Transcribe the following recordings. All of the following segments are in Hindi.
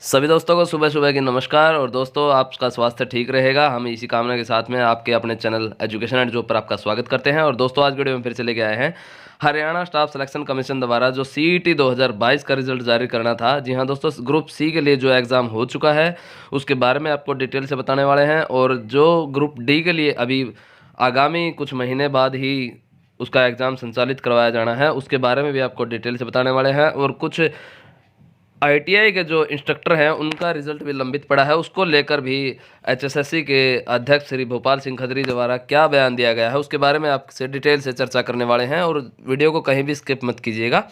सभी दोस्तों को सुबह सुबह की नमस्कार। और दोस्तों, आपका स्वास्थ्य ठीक रहेगा, हम इसी कामना के साथ में आपके अपने चैनल एजुकेशन एंड जॉब पर आपका स्वागत करते हैं। और दोस्तों, आज वीडियो में फिर से लेके आए हैं हरियाणा स्टाफ सिलेक्शन कमीशन द्वारा जो सीईटी 2022 का रिजल्ट जारी करना था। जी हाँ दोस्तों, ग्रुप सी के लिए जो एग्ज़ाम हो चुका है उसके बारे में आपको डिटेल से बताने वाले हैं। और जो ग्रुप डी के लिए अभी आगामी कुछ महीने बाद ही उसका एग्ज़ाम संचालित करवाया जाना है, उसके बारे में भी आपको डिटेल से बताने वाले हैं। और कुछ आईटीआई के जो इंस्ट्रक्टर हैं उनका रिजल्ट भी लंबित पड़ा है, उसको लेकर भी एचएसएससी के अध्यक्ष श्री भोपाल सिंह खत्री द्वारा क्या बयान दिया गया है उसके बारे में आपसे डिटेल से चर्चा करने वाले हैं। और वीडियो को कहीं भी स्किप मत कीजिएगा।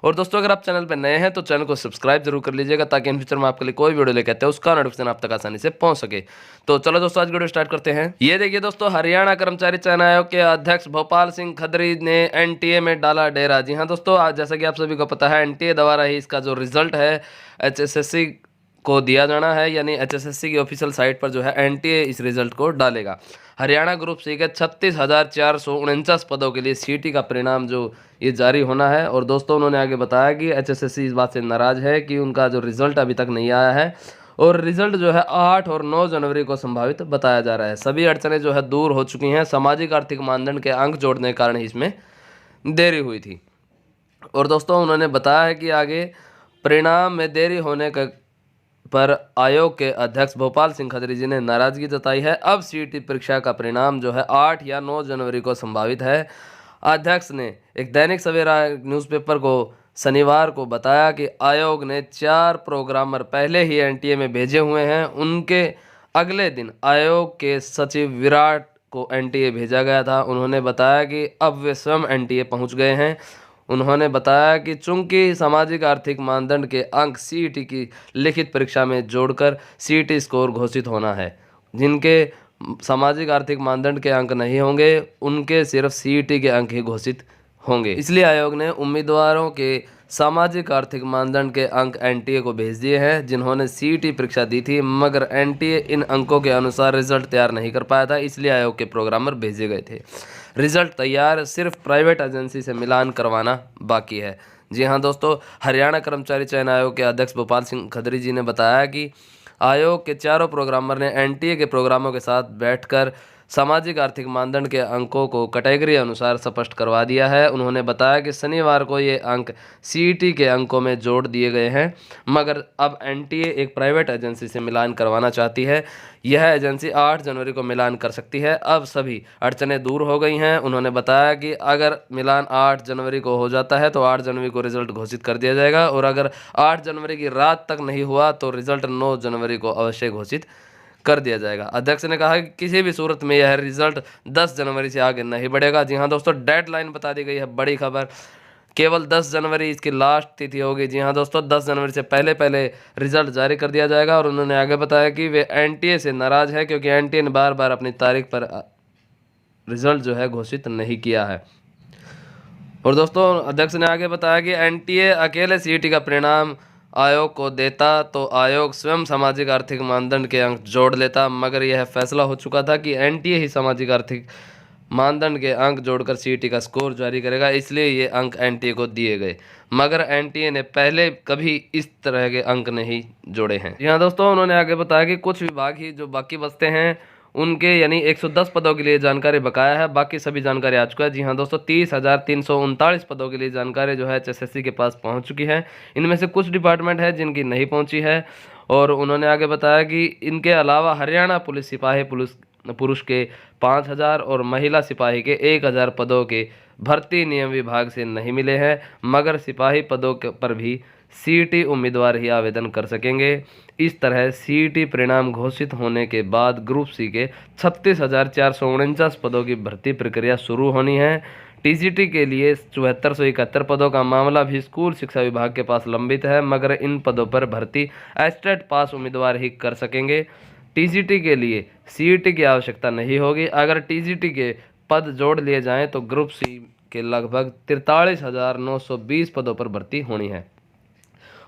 और दोस्तों, अगर आप चैनल पर नए हैं तो चैनल को सब्सक्राइब जरूर कर लीजिएगा ताकि इन फ्यूचर में आपके लिए कोई वीडियो लेके आते हैं उसका नोटिफिकेशन आप तक आसानी से पहुंच सके। तो चलो दोस्तों, आज वीडियो स्टार्ट करते हैं। ये देखिए दोस्तों, हरियाणा कर्मचारी चयन आयोग के अध्यक्ष भोपाल सिंह खत्री ने एनटीए में डाला डेरा। जी हाँ दोस्तों, आज जैसा कि आप सभी को पता है एनटीए द्वारा ही इसका जो रिजल्ट है एचएसएससी को दिया जाना है, यानी एचएसएससी की ऑफिशियल साइट पर जो है एनटीए इस रिजल्ट को डालेगा। हरियाणा ग्रुप सी के 36,449 पदों के लिए सीटी का परिणाम जो ये जारी होना है। और दोस्तों, उन्होंने आगे बताया कि एचएसएससी इस बात से नाराज है कि उनका जो रिजल्ट अभी तक नहीं आया है और रिजल्ट जो है 8 और 9 जनवरी को संभावित बताया जा रहा है। सभी अड़चनें जो है दूर हो चुकी हैं, सामाजिक आर्थिक मानदंड के अंक जोड़ने के कारण ही इसमें देरी हुई थी। और दोस्तों, उन्होंने बताया है कि आगे परिणाम में देरी होने का पर आयोग के अध्यक्ष भोपाल सिंह खत्री जी ने नाराजगी जताई है। अब सीईटी परीक्षा का परिणाम जो है 8 या 9 जनवरी को संभावित है। अध्यक्ष ने एक दैनिक सवेरा न्यूज़पेपर को शनिवार को बताया कि आयोग ने 4 प्रोग्रामर पहले ही एनटीए में भेजे हुए हैं। उनके अगले दिन आयोग के सचिव विराट को एनटीए भेजा गया था। उन्होंने बताया कि अब वे स्वयं एनटीए पहुंच गए हैं। उन्होंने बताया कि चूंकि सामाजिक आर्थिक मानदंड के अंक सीईटी की लिखित परीक्षा में जोड़कर सीईटी स्कोर घोषित होना है, जिनके सामाजिक आर्थिक मानदंड के अंक नहीं होंगे उनके सिर्फ सीईटी के अंक ही घोषित होंगे। इसलिए आयोग ने उम्मीदवारों के सामाजिक आर्थिक मानदंड के अंक एनटीए को भेज दिए हैं जिन्होंने सीईटी परीक्षा दी थी, मगर एनटीए इन अंकों के अनुसार रिजल्ट तैयार नहीं कर पाया था, इसलिए आयोग के प्रोग्रामर भेजे गए थे। रिजल्ट तैयार, सिर्फ प्राइवेट एजेंसी से मिलान करवाना बाकी है। जी हाँ दोस्तों, हरियाणा कर्मचारी चयन आयोग के अध्यक्ष भोपाल सिंह खत्री जी ने बताया कि आयोग के चारों प्रोग्रामर ने एनटीए के प्रोग्रामों के साथ बैठकर सामाजिक आर्थिक मानदंड के अंकों को कैटेगरी अनुसार स्पष्ट करवा दिया है। उन्होंने बताया कि शनिवार को ये अंक सीईटी के अंकों में जोड़ दिए गए हैं, मगर अब एनटीए एक प्राइवेट एजेंसी से मिलान करवाना चाहती है। यह एजेंसी 8 जनवरी को मिलान कर सकती है। अब सभी अड़चनें दूर हो गई हैं। उन्होंने बताया कि अगर मिलान 8 जनवरी को हो जाता है तो 8 जनवरी को रिजल्ट घोषित कर दिया जाएगा, और अगर 8 जनवरी की रात तक नहीं हुआ तो रिजल्ट 9 जनवरी को अवश्य घोषित कर दिया जाएगा। अध्यक्ष ने कहा कि किसी भी सूरत में यह रिजल्ट 10 जनवरी से आगे नहीं बढ़ेगा। जी हाँ दोस्तों, डेडलाइन बता दी गई है, बड़ी खबर, केवल 10 जनवरी इसकी लास्ट तिथि होगी। जी हाँ दोस्तों, 10 जनवरी से पहले पहले रिजल्ट जारी कर दिया जाएगा। और उन्होंने आगे बताया कि वे एनटीए से नाराज है क्योंकि एनटीए ने बार बार अपनी तारीख पर रिजल्ट जो है घोषित नहीं किया है। और दोस्तों, अध्यक्ष ने आगे बताया कि एनटीए अकेले सीईटी का परिणाम आयोग को देता तो आयोग स्वयं सामाजिक आर्थिक मानदंड के अंक जोड़ लेता, मगर यह फैसला हो चुका था कि एनटीए ही सामाजिक आर्थिक मानदंड के अंक जोड़कर सीईटी का स्कोर जारी करेगा, इसलिए ये अंक एनटीए को दिए गए। मगर एनटीए ने पहले कभी इस तरह के अंक नहीं जोड़े हैं। यहाँ दोस्तों, उन्होंने आगे बताया कि कुछ विभाग ही जो बाकी बचते हैं उनके यानी 110 पदों के लिए जानकारी बकाया है, बाकी सभी जानकारी आ चुका है। जी हाँ दोस्तों, 30,339 पदों के लिए जानकारी जो है एचएसएससी के पास पहुंच चुकी है। इनमें से कुछ डिपार्टमेंट है जिनकी नहीं पहुंची है। और उन्होंने आगे बताया कि इनके अलावा हरियाणा पुलिस सिपाही पुरुष के 5,000 और महिला सिपाही के 1,000 पदों के भर्ती नियम विभाग से नहीं मिले हैं, मगर सिपाही पदों पर भी सीईटी उम्मीदवार ही आवेदन कर सकेंगे। इस तरह सीईटी परिणाम घोषित होने के बाद ग्रुप सी के 36,449 पदों की भर्ती प्रक्रिया शुरू होनी है। टीजीटी के लिए 7471 पदों का मामला भी स्कूल शिक्षा विभाग के पास लंबित है, मगर इन पदों पर भर्ती एस्टेट पास उम्मीदवार ही कर सकेंगे। टीजीटी के लिए सीईटी की आवश्यकता नहीं होगी। अगर टीजीटी के पद जोड़ लिए जाएं तो ग्रुप सी के लगभग 43,920 पदों पर भर्ती होनी है।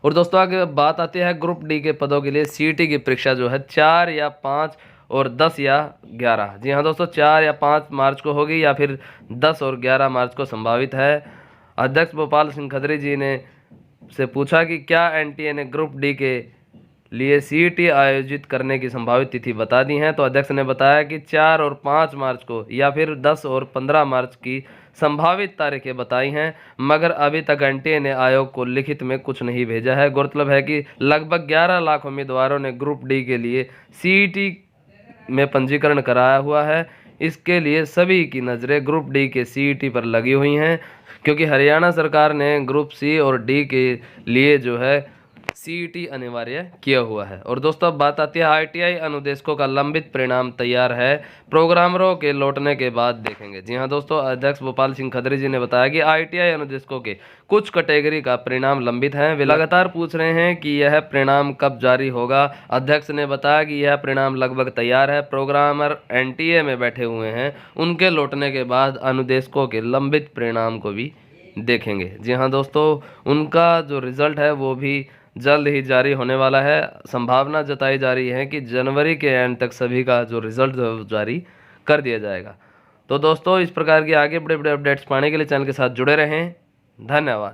और दोस्तों, आगे बात आती है ग्रुप डी के पदों के लिए सीईटी की परीक्षा जो है 4 या 5 और 10 या 11। जी हाँ दोस्तों, 4 या 5 मार्च को होगी या फिर 10 और 11 मार्च को संभावित है। अध्यक्ष भोपाल सिंह खत्री जी ने से पूछा कि क्या एनटीए ने ग्रुप डी के लिए सीईटी आयोजित करने की संभावित तिथि बता दी है। तो अध्यक्ष ने बताया कि 4 और 5 मार्च को या फिर 10 और 15 मार्च की संभावित तारीखें बताई हैं, मगर अभी तक एनटीए ने आयोग को लिखित में कुछ नहीं भेजा है। गौरतलब है कि लगभग 11 लाख उम्मीदवारों ने ग्रुप डी के लिए सीईटी में पंजीकरण कराया हुआ है। इसके लिए सभी की नज़रें ग्रुप डी के सीईटी पर लगी हुई हैं, क्योंकि हरियाणा सरकार ने ग्रुप सी और डी के लिए जो है सीईटी अनिवार्य किया हुआ है। और दोस्तों अब बात आती है आईटीआई अनुदेशकों का लंबित परिणाम तैयार है, प्रोग्रामरों के लौटने के बाद देखेंगे। जी हाँ दोस्तों, अध्यक्ष भोपाल सिंह खत्री जी ने बताया कि आईटीआई अनुदेशकों के कुछ कैटेगरी का परिणाम लंबित है। वे लगातार पूछ रहे हैं कि यह परिणाम कब जारी होगा। अध्यक्ष ने बताया कि यह परिणाम लगभग तैयार है, प्रोग्रामर एनटीए में बैठे हुए हैं, उनके लौटने के बाद अनुदेशकों के लंबित परिणाम को भी देखेंगे। जी हाँ दोस्तों, उनका जो रिजल्ट है वो भी जल्द ही जारी होने वाला है। संभावना जताई जा रही है कि जनवरी के एंड तक सभी का जो रिजल्ट जारी कर दिया जाएगा। तो दोस्तों इस प्रकार की आगे बड़े बड़े अपडेट्स पाने के लिए चैनल के साथ जुड़े रहें। धन्यवाद।